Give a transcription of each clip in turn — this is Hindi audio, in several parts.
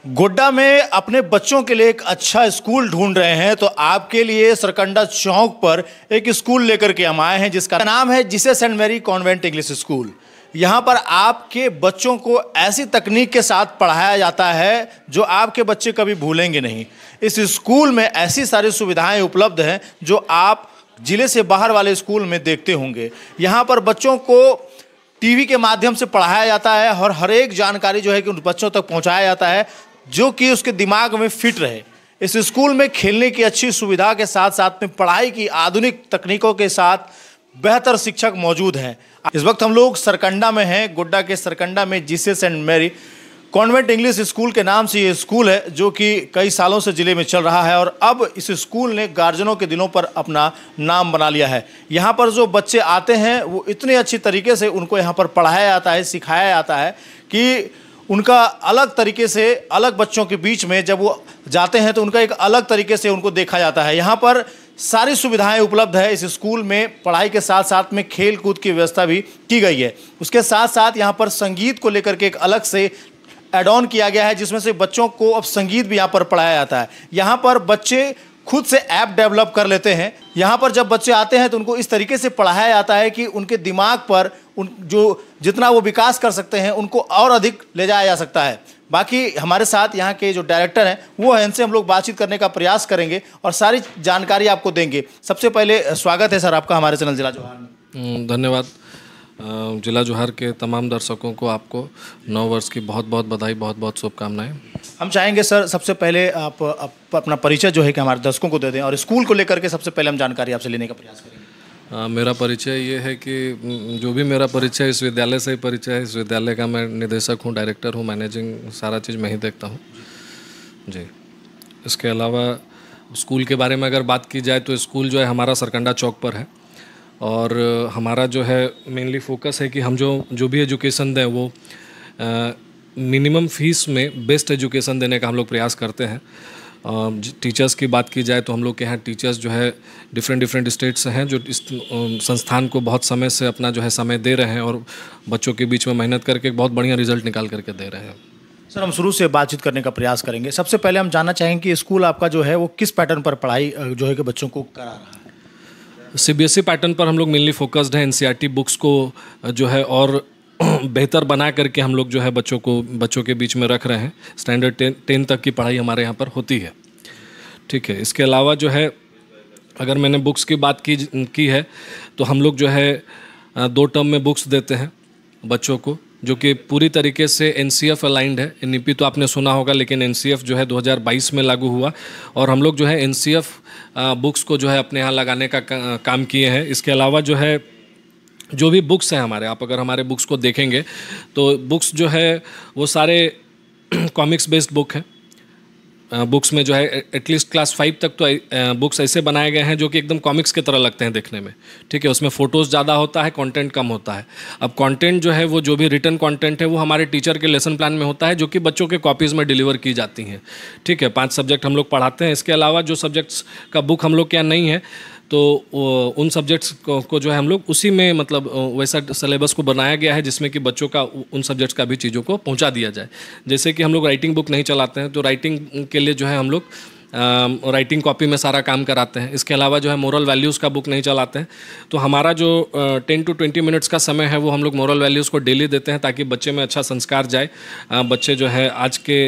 गोड्डा में अपने बच्चों के लिए एक अच्छा स्कूल ढूंढ रहे हैं तो आपके लिए सरकंडा चौक पर एक स्कूल लेकर के हम आए हैं जिसका नाम है Jesus Saint Mary convent English school. यहाँ पर आपके बच्चों को ऐसी तकनीक के साथ पढ़ाया जाता है जो आपके बच्चे कभी भूलेंगे नहीं। इस स्कूल में ऐसी सारी सुविधाएं उपलब्ध हैं जो आप ज़िले से बाहर वाले स्कूल में देखते होंगे। यहाँ पर बच्चों को टीवी के माध्यम से पढ़ाया जाता है और हर एक जानकारी जो है कि उन बच्चों तक पहुँचाया जाता है जो कि उसके दिमाग में फिट रहे। इस स्कूल में खेलने की अच्छी सुविधा के साथ साथ में पढ़ाई की आधुनिक तकनीकों के साथ बेहतर शिक्षक मौजूद हैं। इस वक्त हम लोग सरकंडा में हैं। गोड्डा के सरकंडा में Jesus Saint Mary convent English school के नाम से ये स्कूल है जो कि कई सालों से ज़िले में चल रहा है और अब इस स्कूल ने गार्जियनों के दिलों पर अपना नाम बना लिया है। यहाँ पर जो बच्चे आते हैं वो इतने अच्छी तरीके से उनको यहाँ पर पढ़ाया जाता है, सिखाया जाता है कि उनका अलग तरीके से अलग बच्चों के बीच में जब वो जाते हैं तो उनका एक अलग तरीके से उनको देखा जाता है। यहाँ पर सारी सुविधाएं उपलब्ध है। इस स्कूल में पढ़ाई के साथ साथ में खेल कूद की व्यवस्था भी की गई है। उसके साथ साथ यहाँ पर संगीत को लेकर के एक अलग से ऐड ऑन किया गया है जिसमें से बच्चों को अब संगीत भी यहाँ पर पढ़ाया जाता है। यहाँ पर बच्चे खुद से ऐप डेवलप कर लेते हैं। यहाँ पर जब बच्चे आते हैं तो उनको इस तरीके से पढ़ाया जाता है कि उनके दिमाग पर जितना वो विकास कर सकते हैं उनको और अधिक ले जाया जा सकता है। बाकी हमारे साथ यहाँ के जो डायरेक्टर हैं वो हैं, इनसे हम लोग बातचीत करने का प्रयास करेंगे और सारी जानकारी आपको देंगे। सबसे पहले स्वागत है सर आपका हमारे चैनल जिला जोहार में। धन्यवाद। जिला जोहार के तमाम दर्शकों को आपको नव वर्ष की बहुत बहुत बधाई, बहुत बहुत शुभकामनाएं। हम चाहेंगे सर सबसे पहले आप अपना परिचय जो है कि हमारे दर्शकों को दे दें और स्कूल को लेकर के सबसे पहले हम जानकारी आपसे लेने का प्रयास करेंगे। मेरा परिचय ये है कि जो भी मेरा परिचय इस विद्यालय से ही परिचय है। इस विद्यालय का मैं निदेशक हूँ, डायरेक्टर हूँ, मैनेजिंग सारा चीज़ मैं ही देखता हूँ जी। इसके अलावा स्कूल के बारे में अगर बात की जाए तो स्कूल जो है हमारा सरकंडा चौक पर है और हमारा जो है मेनली फोकस है कि हम जो भी एजुकेशन दें वो मिनिमम फीस में बेस्ट एजुकेशन देने का हम लोग प्रयास करते हैं। टीचर्स की बात की जाए तो हम लोग के यहाँ टीचर्स जो है डिफरेंट स्टेट से हैं जो इस संस्थान को बहुत समय से अपना जो है समय दे रहे हैं और बच्चों के बीच में मेहनत करके एक बहुत बढ़िया रिजल्ट निकाल करके दे रहे हैं। सर हम शुरू से बातचीत करने का प्रयास करेंगे। सबसे पहले हम जानना चाहेंगे कि स्कूल आपका जो है वो किस पैटर्न पर पढ़ाई जो है कि बच्चों को करा रहा है। सीबीएसई पैटर्न पर हम लोग मेनली फोकस्ड हैं। एनसीईआरटी बुक्स को जो है और बेहतर बना करके हम लोग जो है बच्चों के बीच में रख रहे हैं। स्टैंडर्ड 10 तक की पढ़ाई हमारे यहाँ पर होती है, ठीक है। इसके अलावा जो है अगर मैंने बुक्स की बात की है तो हम लोग जो है 2 टर्म में बुक्स देते हैं बच्चों को जो कि पूरी तरीके से एनसीएफ अलाइंड है। एनईपी तो आपने सुना होगा लेकिन एनसीएफ जो है 2022 में लागू हुआ और हम लोग जो है एनसीएफ बुक्स को जो है अपने यहाँ लगाने का काम किए हैं। इसके अलावा जो है जो भी बुक्स हैं हमारे, आप अगर हमारे बुक्स को देखेंगे तो बुक्स जो है वो सारे कॉमिक्स बेस्ड बुक हैं। बुक्स में जो है एटलीस्ट क्लास 5 तक तो बुक्स ऐसे बनाए गए हैं जो कि एकदम कॉमिक्स की तरह लगते हैं देखने में, ठीक है। उसमें फ़ोटोज़ ज़्यादा होता है, कंटेंट कम होता है। अब कंटेंट जो है वो जो भी रिटन कंटेंट है वो हमारे टीचर के लेसन प्लान में होता है जो कि बच्चों के कॉपीज़ में डिलीवर की जाती हैं, ठीक है। 5 सब्जेक्ट हम लोग पढ़ाते हैं। इसके अलावा जो सब्जेक्ट्स का बुक हम लोग के यहाँ नहीं है तो उन सब्जेक्ट्स को जो है हम लोग उसी में मतलब वैसा सिलेबस को बनाया गया है जिसमें कि बच्चों का उन सब्जेक्ट्स का भी चीज़ों को पहुंचा दिया जाए। जैसे कि हम लोग राइटिंग बुक नहीं चलाते हैं तो राइटिंग के लिए जो है हम लोग राइटिंग कॉपी में सारा काम कराते हैं। इसके अलावा जो है मोरल वैल्यूज़ का बुक नहीं चलाते हैं तो हमारा जो 10 to 20 मिनट्स का समय है वो हम लोग मोरल वैल्यूज़ को डेली देते हैं ताकि बच्चे में अच्छा संस्कार जाए। बच्चे जो है आज के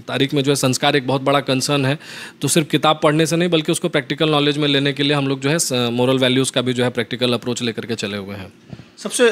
तारीख में जो है संस्कार एक बहुत बड़ा कंसर्न है तो सिर्फ किताब पढ़ने से नहीं बल्कि उसको प्रैक्टिकल नॉलेज में लेने के लिए हम लोग जो है मोरल वैल्यूज़ का भी जो है प्रैक्टिकल अप्रोच लेकर के चले हुए हैं। सबसे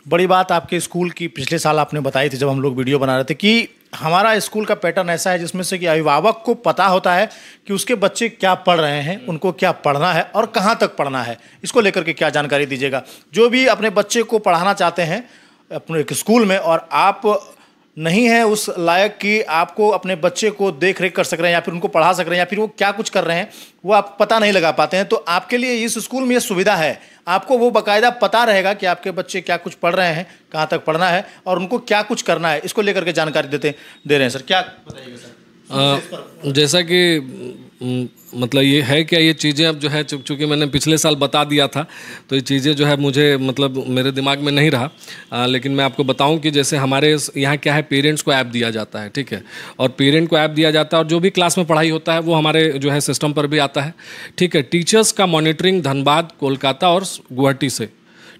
बड़ी बात आपके स्कूल की पिछले साल आपने बताई थी जब हम लोग वीडियो बना रहे थे कि हमारा स्कूल का पैटर्न ऐसा है जिसमें से कि अभिभावक को पता होता है कि उसके बच्चे क्या पढ़ रहे हैं, उनको क्या पढ़ना है और कहाँ तक पढ़ना है। इसको लेकर के क्या जानकारी दीजिएगा। जो भी अपने बच्चे को पढ़ाना चाहते हैं अपने एक स्कूल में और आप नहीं है उस लायक कि आपको अपने बच्चे को देख रेख कर सक रहे हैं या फिर उनको पढ़ा सक रहे हैं या फिर वो क्या कुछ कर रहे हैं वो आप पता नहीं लगा पाते हैं तो आपके लिए इस स्कूल में ये सुविधा है। आपको वो बाकायदा पता रहेगा कि आपके बच्चे क्या कुछ पढ़ रहे हैं, कहाँ तक पढ़ना है और उनको क्या कुछ करना है। इसको लेकर के जानकारी दे रहे हैं सर, क्या बताइएगा सर। जैसा कि मतलब ये है क्या, ये चीज़ें अब जो है चूँकि मैंने पिछले साल बता दिया था तो ये चीज़ें जो है मुझे मतलब मेरे दिमाग में नहीं रहा। लेकिन मैं आपको बताऊं कि जैसे हमारे यहाँ क्या है, पेरेंट्स को ऐप दिया जाता है, ठीक है, और पेरेंट को ऐप दिया जाता है और जो भी क्लास में पढ़ाई होता है वो हमारे जो है सिस्टम पर भी आता है, ठीक है। टीचर्स का मॉनिटरिंग धनबाद, कोलकाता और गुवाहाटी से,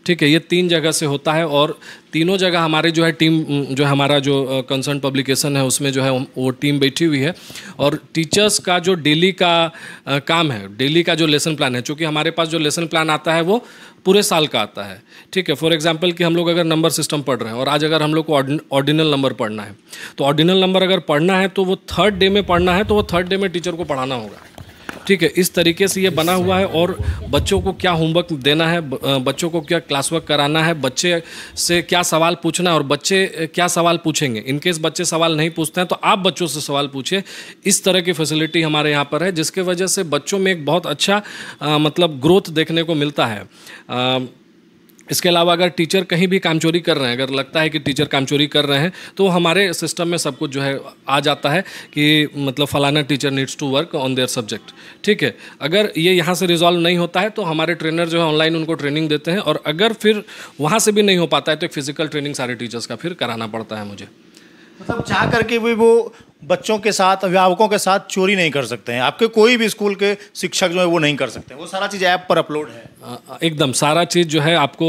ठीक है, ये 3 जगह से होता है और तीनों जगह हमारी जो है टीम, जो हमारा जो कंसर्न पब्लिकेशन है उसमें जो है वो टीम बैठी हुई है। और टीचर्स का जो डेली का काम है, डेली का जो लेसन प्लान है, चूँकि हमारे पास जो लेसन प्लान आता है वो पूरे साल का आता है, ठीक है। फॉर एग्जांपल कि हम लोग अगर नंबर सिस्टम पढ़ रहे हैं और आज अगर हम लोग को ऑर्डिनल नंबर पढ़ना है, तो ऑर्डिनल नंबर अगर पढ़ना है तो वो 3rd डे में पढ़ना है, तो वो 3rd डे में टीचर को पढ़ाना होगा, ठीक है। इस तरीके से ये बना हुआ है और बच्चों को क्या होमवर्क देना है, बच्चों को क्या क्लास वर्क कराना है, बच्चे से क्या सवाल पूछना है और बच्चे क्या सवाल पूछेंगे। इनकेस बच्चे सवाल नहीं पूछते हैं तो आप बच्चों से सवाल पूछिए। इस तरह की फैसिलिटी हमारे यहाँ पर है, जिसके वजह से बच्चों में एक बहुत अच्छा मतलब ग्रोथ देखने को मिलता है। इसके अलावा अगर टीचर कहीं भी कामचोरी कर रहे हैं, अगर लगता है कि टीचर कामचोरी कर रहे हैं, तो हमारे सिस्टम में सब कुछ जो है आ जाता है कि मतलब फलाना teacher needs to work on their subject, ठीक है। अगर ये यहाँ से रिजॉल्व नहीं होता है तो हमारे ट्रेनर जो है ऑनलाइन उनको ट्रेनिंग देते हैं, और अगर फिर वहाँ से भी नहीं हो पाता है तो एक फिजिकल ट्रेनिंग सारे टीचर्स का फिर कराना पड़ता है मुझे। मतलब चाह करके भी वो बच्चों के साथ, अभिभावकों के साथ चोरी नहीं कर सकते हैं, आपके कोई भी स्कूल के शिक्षक जो है वो नहीं कर सकते, वो सारा चीज़ ऐप पर अपलोड है। एकदम सारा चीज़ जो है आपको,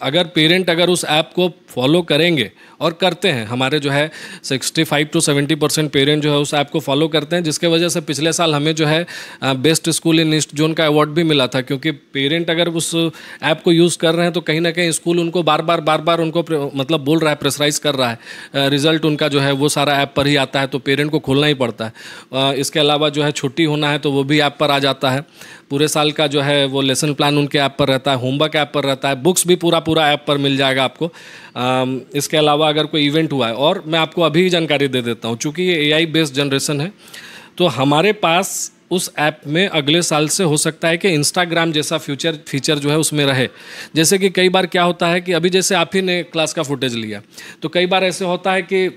अगर पेरेंट अगर उस ऐप को फॉलो करेंगे और करते हैं, हमारे जो है 65 to 70% पेरेंट जो है उस ऐप को फॉलो करते हैं, जिसके वजह से पिछले साल हमें जो है बेस्ट स्कूल इन ईस्ट जोन का अवार्ड भी मिला था। क्योंकि पेरेंट अगर उस ऐप को यूज़ कर रहे हैं तो कहीं ना कहीं स्कूल उनको बार बार उनको मतलब बोल रहा है, प्रेशराइज कर रहा है, रिजल्ट उनका जो है वो सारा ऐप पर ही आता है, तो पेरेंट को खोलना ही पड़ता है। इसके अलावा जो है छुट्टी होना है तो वो भी ऐप पर आ जाता है, पूरे साल का जो है वो लेसन प्लान उनके ऐप पर रहता है, होमवर्क ऐप पर रहता है, बुक्स भी पूरा ऐप पर मिल जाएगा आपको। इसके अलावा अगर कोई इवेंट हुआ है, और मैं आपको अभी जानकारी दे देता हूँ, चूँकि ये AI बेस्ड जनरेशन है, तो हमारे पास उस ऐप में अगले साल से हो सकता है कि इंस्टाग्राम जैसा फीचर जो है उसमें रहे। जैसे कि कई बार क्या होता है कि अभी जैसे आप ही ने क्लास का फुटेज लिया, तो कई बार ऐसे होता है कि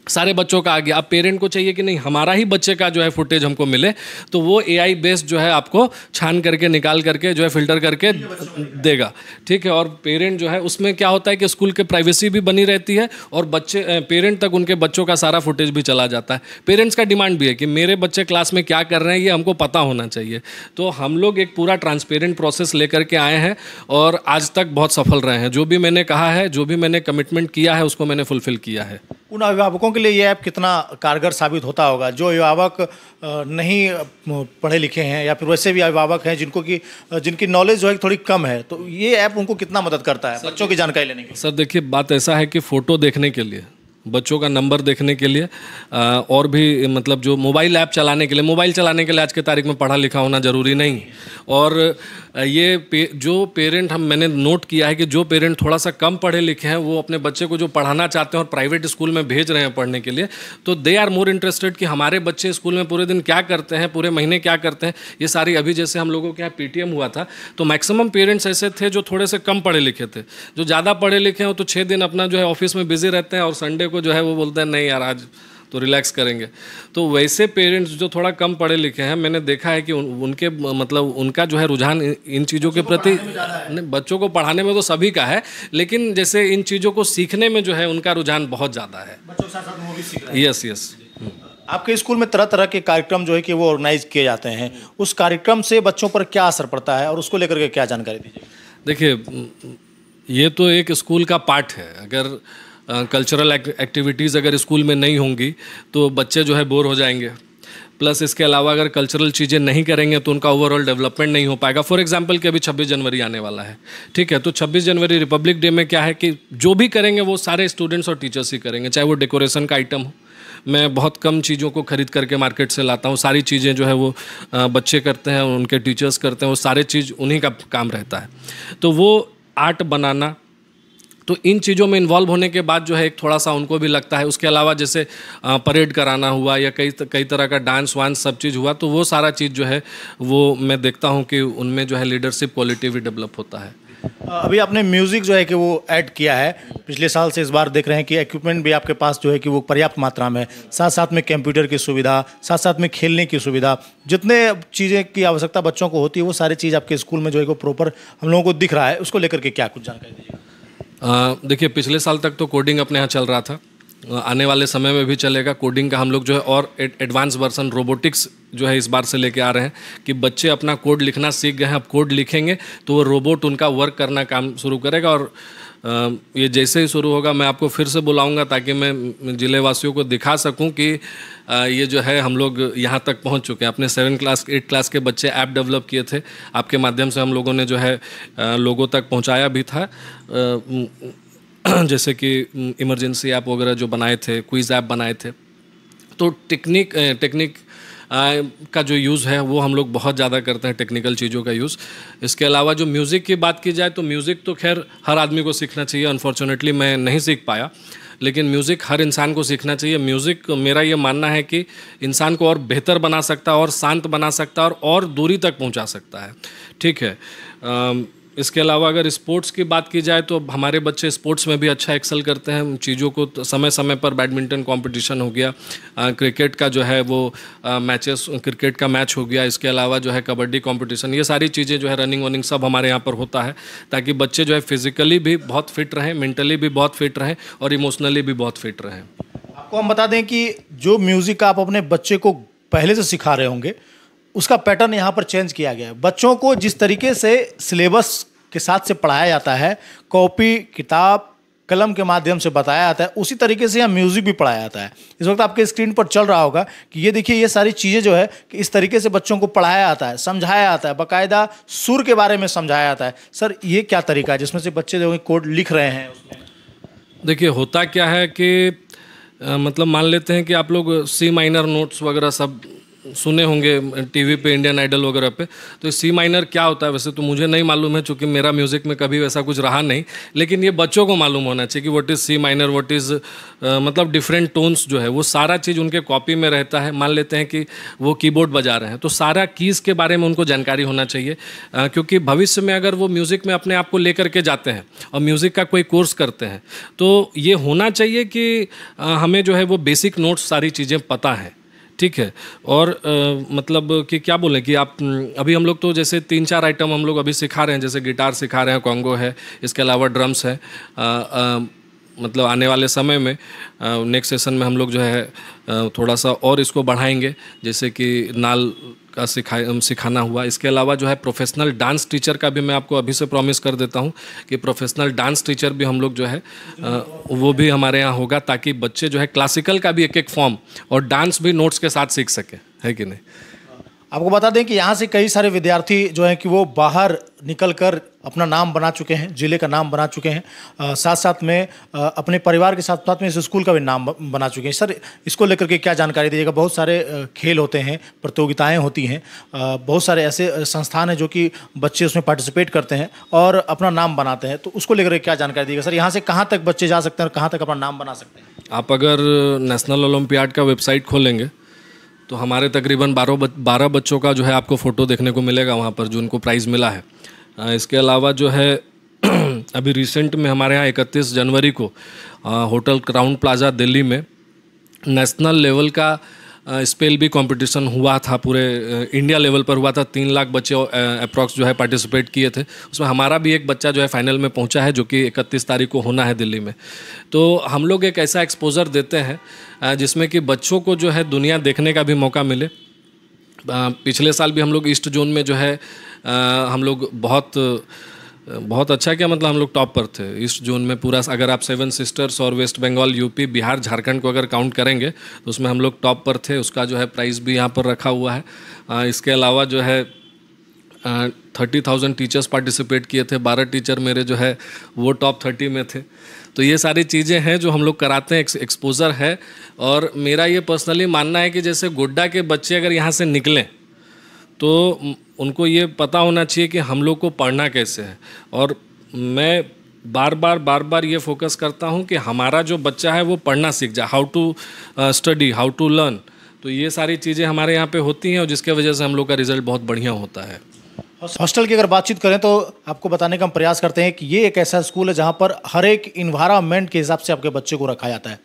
सारे बच्चों का आ गया, अब पेरेंट को चाहिए कि नहीं हमारा ही बच्चे का जो है फुटेज हमको मिले, तो वो AI बेस्ड जो है आपको छान करके निकाल करके जो है फिल्टर करके देगा, ठीक है। और पेरेंट जो है उसमें क्या होता है कि स्कूल के प्राइवेसी भी बनी रहती है और बच्चे पेरेंट तक उनके बच्चों का सारा फुटेज भी चला जाता है। पेरेंट्स का डिमांड भी है कि मेरे बच्चे क्लास में क्या कर रहे हैं ये हमको पता होना चाहिए, तो हम लोग एक पूरा ट्रांसपेरेंट प्रोसेस लेकर के आए हैं और आज तक बहुत सफल रहे हैं। जो भी मैंने कहा है, जो भी मैंने कमिटमेंट किया है उसको मैंने फुलफिल किया है। उन अभिभावकों के लिए ये ऐप कितना कारगर साबित होता होगा जो अभिभावक नहीं पढ़े लिखे हैं या फिर वैसे भी अभिभावक हैं जिनकी नॉलेज जो है थोड़ी कम है, तो ये ऐप उनको कितना मदद करता है बच्चों की जानकारी लेने के? सर देखिए, बात ऐसा है कि फ़ोटो देखने के लिए, बच्चों का नंबर देखने के लिए, और भी मतलब जो मोबाइल ऐप चलाने के लिए आज के तारीख में पढ़ा लिखा होना ज़रूरी नहीं। और ये जो पेरेंट मैंने नोट किया है कि जो पेरेंट थोड़ा सा कम पढ़े लिखे हैं वो अपने बच्चे को जो पढ़ाना चाहते हैं और प्राइवेट स्कूल में भेज रहे हैं पढ़ने के लिए, तो दे आर मोर इंटरेस्टेड कि हमारे बच्चे स्कूल में पूरे दिन क्या करते हैं, पूरे महीने क्या करते हैं, ये सारी। अभी जैसे हम लोगों के यहाँ PTM हुआ था तो मैक्सिमम पेरेंट्स ऐसे थे जो थोड़े से कम पढ़े लिखे थे। जो ज़्यादा पढ़े लिखे हैं तो 6 दिन अपना जो है ऑफिस में बिजी रहते हैं और संडे को जो है वो बोलते हैं नहीं यार आज तो रिलैक्स करेंगे। तो वैसे पेरेंट्स जो थोड़ा कम पढ़े लिखे हैं, मैंने देखा है कि उनके मतलब उनका जो है रुझान इन चीज़ों के प्रति, बच्चों को पढ़ाने में तो सभी का है, लेकिन जैसे इन चीज़ों को सीखने में जो है उनका रुझान बहुत ज़्यादा है। बच्चों के साथ वो भी सीख रहे हैं। यस। आपके स्कूल में तरह तरह के कार्यक्रम जो है कि वो ऑर्गेनाइज किए जाते हैं, उस कार्यक्रम से बच्चों पर क्या असर पड़ता है और उसको लेकर के क्या जानकारी दीजिए? देखिए, ये तो एक स्कूल का पार्ट है। अगर कल्चरल एक्टिविटीज़ अगर स्कूल में नहीं होंगी तो बच्चे जो है बोर हो जाएंगे। प्लस इसके अलावा अगर कल्चरल चीज़ें नहीं करेंगे तो उनका ओवरऑल डेवलपमेंट नहीं हो पाएगा। फॉर एग्जांपल कि अभी 26 जनवरी आने वाला है, ठीक है, तो 26 जनवरी रिपब्लिक डे में क्या है कि जो भी करेंगे वो सारे स्टूडेंट्स और टीचर्स ही करेंगे, चाहे वो डेकोरेशन का आइटम हो। मैं बहुत कम चीज़ों को खरीद करके मार्केट से लाता हूँ, सारी चीज़ें जो है वो बच्चे करते हैं, उनके टीचर्स करते हैं, वो सारे चीज़ उन्हीं का काम रहता है। तो वो आर्ट बनाना, तो इन चीज़ों में इन्वॉल्व होने के बाद जो है एक थोड़ा सा उनको भी लगता है। उसके अलावा जैसे परेड कराना हुआ या कई तरह का डांस वांस सब चीज़ हुआ, तो वो सारा चीज़ जो है वो मैं देखता हूँ कि उनमें जो है लीडरशिप क्वालिटी भी डेवलप होता है। अभी आपने म्यूज़िक जो है कि वो ऐड किया है पिछले साल से, इस बार देख रहे हैं कि इक्विपमेंट भी आपके पास जो है कि वो पर्याप्त मात्रा में है, साथ साथ में कंप्यूटर की सुविधा, साथ साथ में खेलने की सुविधा, जितने चीज़ें की आवश्यकता बच्चों को होती है वो सारी चीज़ आपके स्कूल में जो है वो प्रॉपर हम लोगों को दिख रहा है। उसको लेकर के क्या कुछ जानकारी दीजिएगा। देखिए, पिछले साल तक तो कोडिंग अपने यहाँ चल रहा था, आने वाले समय में भी चलेगा कोडिंग का। हम लोग जो है और एडवांस वर्जन रोबोटिक्स जो है इस बार से लेके आ रहे हैं कि बच्चे अपना कोड लिखना सीख गए हैं, अब कोड लिखेंगे तो वो रोबोट उनका वर्क करना काम शुरू करेगा। और ये जैसे ही शुरू होगा मैं आपको फिर से बुलाऊंगा ताकि मैं जिले वासियों को दिखा सकूं कि ये जो है हम लोग यहाँ तक पहुँच चुके हैं। अपने 7 क्लास 8 क्लास के बच्चे ऐप डेवलप किए थे, आपके माध्यम से हम लोगों ने जो है लोगों तक पहुँचाया भी था, जैसे कि इमरजेंसी ऐप वगैरह जो बनाए थे, क्विज़ ऐप बनाए थे। तो टेक्निक का जो यूज़ है वो हम लोग बहुत ज़्यादा करते हैं, टेक्निकल चीज़ों का यूज़। इसके अलावा जो म्यूज़िक की बात की जाए तो म्यूज़िक तो खैर हर आदमी को सीखना चाहिए। अनफॉर्चुनेटली मैं नहीं सीख पाया, लेकिन म्यूज़िक हर इंसान को सीखना चाहिए। म्यूज़िक मेरा ये मानना है कि इंसान को और बेहतर बना सकता है, और शांत बना सकता है, और दूरी तक पहुंचा सकता है। ठीक है। इसके अलावा अगर स्पोर्ट्स की बात की जाए तो हमारे बच्चे स्पोर्ट्स में भी अच्छा एक्सेल करते हैं। चीज़ों को समय समय पर बैडमिंटन कंपटीशन हो गया, क्रिकेट का जो है वो मैचेस, क्रिकेट का मैच हो गया। इसके अलावा जो है कबड्डी कंपटीशन, ये सारी चीज़ें जो है रनिंग वनिंग सब हमारे यहाँ पर होता है, ताकि बच्चे जो है फिजिकली भी बहुत फिट रहें, मेंटली भी बहुत फिट रहें, और इमोशनली भी बहुत फिट रहें। आपको हम बता दें कि जो म्यूज़िक आप अपने बच्चे को पहले से सिखा रहे होंगे उसका पैटर्न यहाँ पर चेंज किया गया है। बच्चों को जिस तरीके से सिलेबस के साथ से पढ़ाया जाता है, कॉपी किताब कलम के माध्यम से बताया जाता है, उसी तरीके से यहाँ म्यूज़िक भी पढ़ाया जाता है। इस वक्त आपके स्क्रीन पर चल रहा होगा कि ये देखिए, ये सारी चीज़ें जो है कि इस तरीके से बच्चों को पढ़ाया जाता है, समझाया जाता है, बाकायदा सुर के बारे में समझाया जाता है। सर, ये क्या तरीका है जिसमें से बच्चे जो कोड लिख रहे हैं उसमें? देखिए, होता क्या है कि मतलब मान लेते हैं कि आप लोग सी माइनर नोट्स वगैरह सब सुने होंगे टीवी पे, इंडियन आइडल वगैरह पे। तो सी माइनर क्या होता है वैसे तो मुझे नहीं मालूम है, चूँकि मेरा म्यूज़िक में कभी वैसा कुछ रहा नहीं, लेकिन ये बच्चों को मालूम होना चाहिए कि what is C minor, what is मतलब डिफरेंट टोन्स जो है वो सारा चीज़ उनके कॉपी में रहता है। मान लेते हैं कि वो कीबोर्ड बजा रहे हैं तो सारा कीज़ के बारे में उनको जानकारी होना चाहिए, क्योंकि भविष्य में अगर वो म्यूज़िक में अपने आप को लेकर के जाते हैं और म्यूज़िक का कोई कोर्स करते हैं तो ये होना चाहिए कि हमें जो है वो बेसिक नोट्स सारी चीज़ें पता है। ठीक है। और मतलब कि क्या बोलें कि आप अभी हम लोग तो जैसे 3-4 आइटम हम लोग अभी सिखा रहे हैं, जैसे गिटार सिखा रहे हैं, कॉन्गो है, इसके अलावा ड्रम्स है। मतलब आने वाले समय में नेक्स्ट सेशन में हम लोग जो है थोड़ा सा और इसको बढ़ाएंगे, जैसे कि नाल का सिखाना हुआ। इसके अलावा जो है प्रोफेशनल डांस टीचर का भी मैं आपको अभी से प्रॉमिस कर देता हूँ कि प्रोफेशनल डांस टीचर भी हम लोग जो है वो भी हमारे यहाँ होगा, ताकि बच्चे जो है क्लासिकल का भी एक फॉर्म और डांस भी नोट्स के साथ सीख सके, है कि नहीं। आपको बता दें कि यहाँ से कई सारे विद्यार्थी जो हैं कि वो बाहर निकलकर अपना नाम बना चुके हैं, जिले का नाम बना चुके हैं, साथ साथ में अपने परिवार के साथ साथ में इस स्कूल का भी नाम बना चुके हैं। सर, इसको लेकर के क्या जानकारी दीजिएगा? बहुत सारे खेल होते हैं, प्रतियोगिताएं होती हैं, बहुत सारे ऐसे संस्थान हैं जो कि बच्चे उसमें पार्टिसिपेट करते हैं और अपना नाम बनाते हैं, तो उसको लेकर के क्या जानकारी दीजिएगा? सर, यहाँ से कहाँ तक बच्चे जा सकते हैं और कहाँ तक अपना नाम बना सकते हैं? आप अगर नेशनल ओलंपियाड का वेबसाइट खोलेंगे तो हमारे तकरीबन 12 बच्चों का जो है आपको फ़ोटो देखने को मिलेगा वहाँ पर, जो उनको प्राइज़ मिला है। इसके अलावा जो है अभी रिसेंट में हमारे यहाँ 31 जनवरी को होटल क्राउन प्लाजा दिल्ली में नेशनल लेवल का स्पेल बी कंपटीशन हुआ था, पूरे इंडिया लेवल पर हुआ था। 3 लाख बच्चे अप्रॉक्स जो है पार्टिसिपेट किए थे। उसमें हमारा भी एक बच्चा जो है फाइनल में पहुंचा है, जो कि 31 तारीख को होना है दिल्ली में। तो हम लोग एक ऐसा एक्सपोजर देते हैं जिसमें कि बच्चों को जो है दुनिया देखने का भी मौका मिले। पिछले साल भी हम लोग ईस्ट जोन में जो है हम लोग बहुत अच्छा, क्या मतलब हम लोग टॉप पर थे ईस्ट जोन में पूरा। अगर आप 7 सिस्टर्स और वेस्ट बंगाल, यूपी, बिहार, झारखंड को अगर काउंट करेंगे तो उसमें हम लोग टॉप पर थे। उसका जो है प्राइस भी यहाँ पर रखा हुआ है। इसके अलावा जो है 30,000 टीचर्स पार्टिसिपेट किए थे, 12 टीचर मेरे जो है वो टॉप 30 में थे। तो ये सारी चीज़ें हैं जो हम लोग कराते हैं, एक्सपोज़र है। और मेरा ये पर्सनली मानना है कि जैसे गोड्डा के बच्चे अगर यहाँ से निकलें तो उनको ये पता होना चाहिए कि हम लोग को पढ़ना कैसे है। और मैं बार बार ये फोकस करता हूँ कि हमारा जो बच्चा है वो पढ़ना सीख जाए, how to study, how to learn. तो ये सारी चीज़ें हमारे यहाँ पे होती हैं और जिसके वजह से हम लोग का रिज़ल्ट बहुत बढ़िया होता है। हॉस्टल की अगर बातचीत करें तो आपको बताने का हम प्रयास करते हैं कि ये एक ऐसा स्कूल है जहाँ पर हर एक इन्वायरमेंट के हिसाब से आपके बच्चे को रखा जाता है।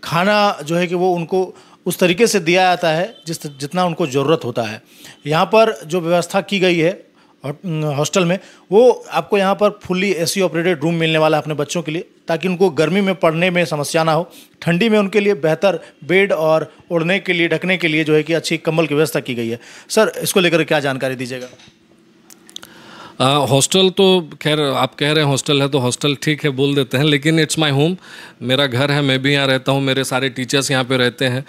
खाना जो है कि वो उनको उस तरीके से दिया जाता है जितना उनको ज़रूरत होता है। यहाँ पर जो व्यवस्था की गई है हॉस्टल में, वो आपको यहाँ पर फुल्ली एसी ऑपरेटेड रूम मिलने वाला है अपने बच्चों के लिए, ताकि उनको गर्मी में पढ़ने में समस्या ना हो। ठंडी में उनके लिए बेहतर बेड और ओढ़ने के लिए, ढकने के लिए जो है कि अच्छी कंबल की व्यवस्था की गई है। सर, इसको लेकर क्या जानकारी दीजिएगा? हॉस्टल तो खैर आप कह रहे हैं हॉस्टल है तो हॉस्टल ठीक है बोल देते हैं, लेकिन इट्स माय होम, मेरा घर है, मैं भी यहाँ रहता हूँ, मेरे सारे टीचर्स यहाँ पे रहते हैं,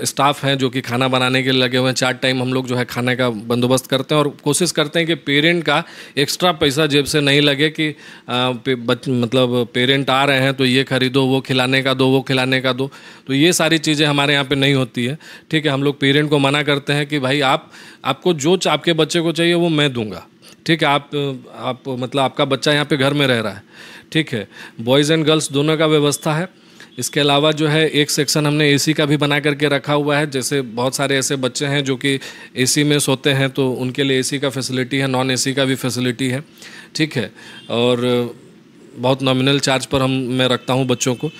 स्टाफ हैं जो कि खाना बनाने के लिए लगे हुए हैं। 4 टाइम हम लोग जो है खाने का बंदोबस्त करते हैं और कोशिश करते हैं कि पेरेंट का एक्स्ट्रा पैसा जेब से नहीं लगे कि मतलब पेरेंट आ रहे हैं तो ये खरीदो, वो खिलाने का दो, वो खिलाने का दो। तो ये सारी चीज़ें हमारे यहाँ पे नहीं होती है। ठीक है, हम लोग पेरेंट को मना करते हैं कि भाई आपको जो आपके बच्चे को चाहिए वो मैं दूंगा। ठीक है, आप मतलब आपका बच्चा यहाँ पे घर में रह रहा है। ठीक है, बॉयज़ एंड गर्ल्स दोनों का व्यवस्था है। इसके अलावा जो है एक सेक्शन हमने एसी का भी बना करके रखा हुआ है। जैसे बहुत सारे ऐसे बच्चे हैं जो कि एसी में सोते हैं तो उनके लिए एसी का फैसिलिटी है, नॉन एसी का भी फैसिलिटी है। ठीक है, और बहुत नॉमिनल चार्ज पर मैं रखता हूँ बच्चों को।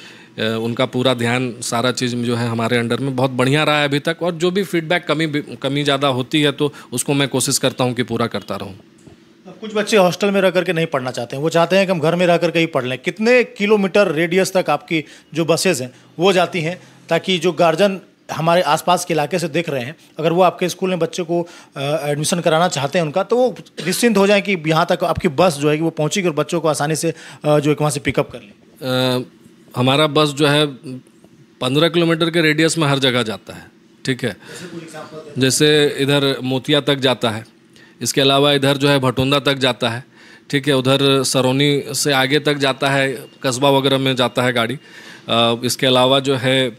उनका पूरा ध्यान, सारा चीज़ जो है हमारे अंडर में बहुत बढ़िया रहा है अभी तक। और जो भी फीडबैक कमी ज़्यादा होती है तो उसको मैं कोशिश करता हूँ कि पूरा करता रहूँ। कुछ बच्चे हॉस्टल में रह करके नहीं पढ़ना चाहते हैं, वो चाहते हैं कि हम घर में रह करके ही पढ़ लें। कितने किलोमीटर रेडियस तक आपकी जो बसेज हैं वो जाती हैं, ताकि जो गार्जियन हमारे आसपास के इलाके से देख रहे हैं, अगर वो आपके स्कूल में बच्चे को एडमिशन कराना चाहते हैं उनका, तो वो निश्चिंत हो जाएं कि यहाँ तक आपकी बस जो है कि वो पहुँचेगी और बच्चों को आसानी से जो है वहाँ से पिकअप कर लें? हमारा बस जो है 15 किलोमीटर के रेडियस में हर जगह जाता है। ठीक है, जैसे इधर मोतिया तक जाता है, इसके अलावा इधर जो है भटोंदा तक जाता है। ठीक है, उधर सरौनी से आगे तक जाता है, कस्बा वगैरह में जाता है गाड़ी। इसके अलावा जो है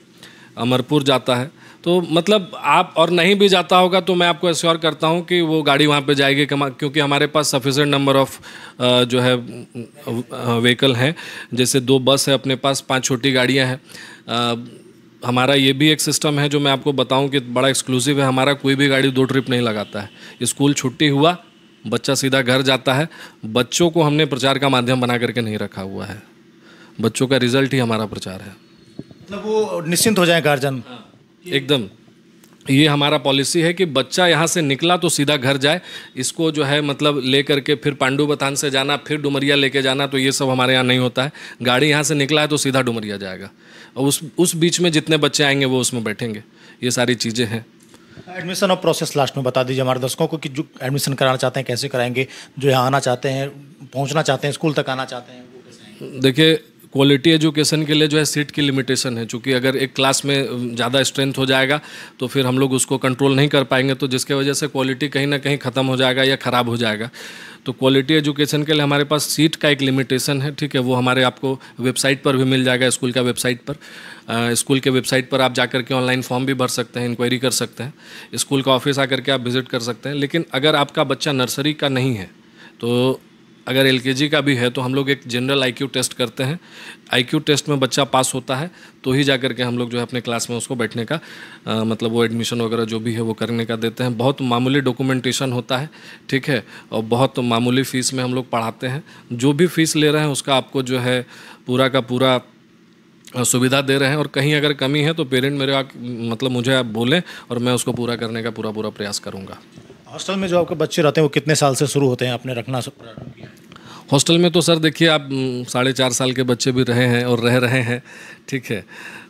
अमरपुर जाता है। तो मतलब आप और नहीं भी जाता होगा तो मैं आपको एश्योर करता हूँ कि वो गाड़ी वहाँ पे जाएगी, क्योंकि हमारे पास सफिशेंट नंबर ऑफ़ जो है व्हीकल हैं। जैसे 2 बस है अपने पास, 5 छोटी गाड़ियाँ हैं। हमारा ये भी एक सिस्टम है जो मैं आपको बताऊं कि बड़ा एक्सक्लूसिव है। हमारा कोई भी गाड़ी 2 ट्रिप नहीं लगाता है। स्कूल छुट्टी हुआ, बच्चा सीधा घर जाता है। बच्चों को हमने प्रचार का माध्यम बना करके नहीं रखा हुआ है, बच्चों का रिजल्ट ही हमारा प्रचार है। मतलब वो निश्चिंत हो जाए गार्जियन। एकदम, ये हमारा पॉलिसी है कि बच्चा यहाँ से निकला तो सीधा घर जाए। इसको जो है मतलब ले करके फिर पांडु बतान से जाना, फिर डुमरिया लेके जाना, तो ये सब हमारे यहाँ नहीं होता है। गाड़ी यहाँ से निकला है तो सीधा डुमरिया जाएगा और उस बीच में जितने बच्चे आएंगे वो उसमें बैठेंगे। ये सारी चीज़ें हैं। एडमिशन और प्रोसेस लास्ट में बता दीजिए हमारे दर्शकों को कि जो एडमिशन कराना चाहते हैं कैसे कराएंगे, जो यहाँ आना चाहते हैं, पहुँचना चाहते हैं, स्कूल तक आना चाहते हैं, वो कैसे आएंगे? देखिए, क्वालिटी एजुकेशन के लिए जो है सीट की लिमिटेशन है, चूँकि अगर एक क्लास में ज़्यादा स्ट्रेंथ हो जाएगा तो फिर हम लोग उसको कंट्रोल नहीं कर पाएंगे, तो जिसके वजह से क्वालिटी कहीं ना कहीं ख़त्म हो जाएगा या ख़राब हो जाएगा। तो क्वालिटी एजुकेशन के लिए हमारे पास सीट का एक लिमिटेशन है। ठीक है, वो हमारे आपको वेबसाइट पर भी मिल जाएगा, स्कूल का वेबसाइट पर। स्कूल के वेबसाइट पर आप जाकर के ऑनलाइन फॉर्म भी भर सकते हैं, इंक्वायरी कर सकते हैं, स्कूल का ऑफिस आकर के आप विजिट कर सकते हैं। लेकिन अगर आपका बच्चा नर्सरी का नहीं है, तो अगर एलकेजी का भी है, तो हम लोग एक जनरल आईक्यू टेस्ट करते हैं। आईक्यू टेस्ट में बच्चा पास होता है तो ही जाकर के हम लोग जो है अपने क्लास में उसको बैठने का मतलब वो एडमिशन वगैरह जो भी है वो करने का देते हैं। बहुत मामूली डॉक्यूमेंटेशन होता है। ठीक है, और बहुत मामूली फ़ीस में हम लोग पढ़ाते हैं। जो भी फ़ीस ले रहे हैं उसका आपको जो है पूरा का पूरा सुविधा दे रहे हैं। और कहीं अगर कमी है तो पेरेंट मेरे मतलब मुझे आप बोलें और मैं उसको पूरा करने का पूरा प्रयास करूँगा। हॉस्टल में जो आपके बच्चे रहते हैं वो कितने साल से शुरू होते हैं, आपने रखना प्रारंभ किया? हॉस्टल में तो सर देखिए, आप 4.5 साल के बच्चे भी रहे हैं और रह रहे हैं। ठीक है,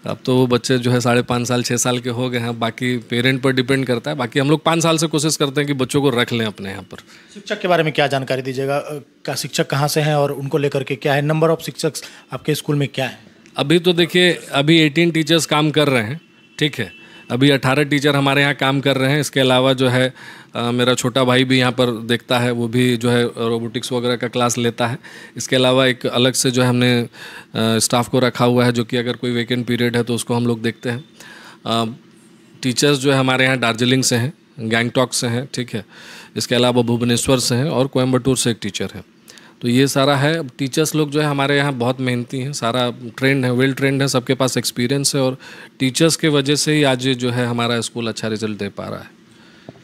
अब तो वो बच्चे जो है 5.5 साल 6 साल के हो गए हैं। बाकी पेरेंट पर डिपेंड करता है। बाकी हम लोग 5 साल से कोशिश करते हैं कि बच्चों को रख लें अपने यहाँ पर। शिक्षक के बारे में क्या जानकारी दीजिएगा? क्या शिक्षक कहाँ से हैं और उनको लेकर के क्या है? नंबर ऑफ शिक्षक आपके स्कूल में क्या है? अभी तो देखिए, अभी 18 टीचर्स काम कर रहे हैं। ठीक है, अभी 18 टीचर हमारे यहाँ काम कर रहे हैं। इसके अलावा जो है मेरा छोटा भाई भी यहाँ पर देखता है, वो भी जो है रोबोटिक्स वगैरह का क्लास लेता है। इसके अलावा एक अलग से जो है हमने स्टाफ को रखा हुआ है, जो कि अगर कोई वेकेंट पीरियड है तो उसको हम लोग देखते हैं। टीचर्स जो है हमारे यहाँ दार्जिलिंग से हैं, गैंगटॉक से हैं। ठीक है, इसके अलावा भुवनेश्वर से हैं और कोयम्बटूर से एक टीचर है। तो ये सारा है। टीचर्स लोग जो है हमारे यहाँ बहुत मेहनती हैं, सारा ट्रेंड है, वेल ट्रेंड है, सबके पास एक्सपीरियंस है और टीचर्स के वजह से ही आज जो है हमारा स्कूल अच्छा रिजल्ट दे पा रहा है।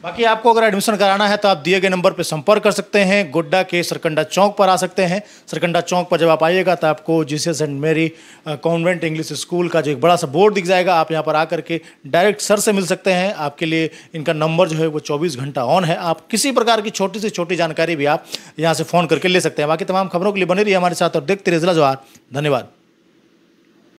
बाकी आपको अगर एडमिशन कराना है तो आप दिए गए नंबर पर संपर्क कर सकते हैं। गोड्डा के सरकंडा चौक पर आ सकते हैं। सरकंडा चौक पर जब आप आइएगा तो आपको Jesus Saint Mary convent English school का जो एक बड़ा सा बोर्ड दिख जाएगा। आप यहाँ पर आकर के डायरेक्ट सर से मिल सकते हैं। आपके लिए इनका नंबर जो है वो 24 घंटा ऑन है। आप किसी प्रकार की छोटी से छोटी जानकारी भी आप यहाँ से फ़ोन करके ले सकते हैं। बाकी तमाम खबरों के लिए बने रहिए हमारे साथ और देखते रहिए जिला जवाहर। धन्यवाद।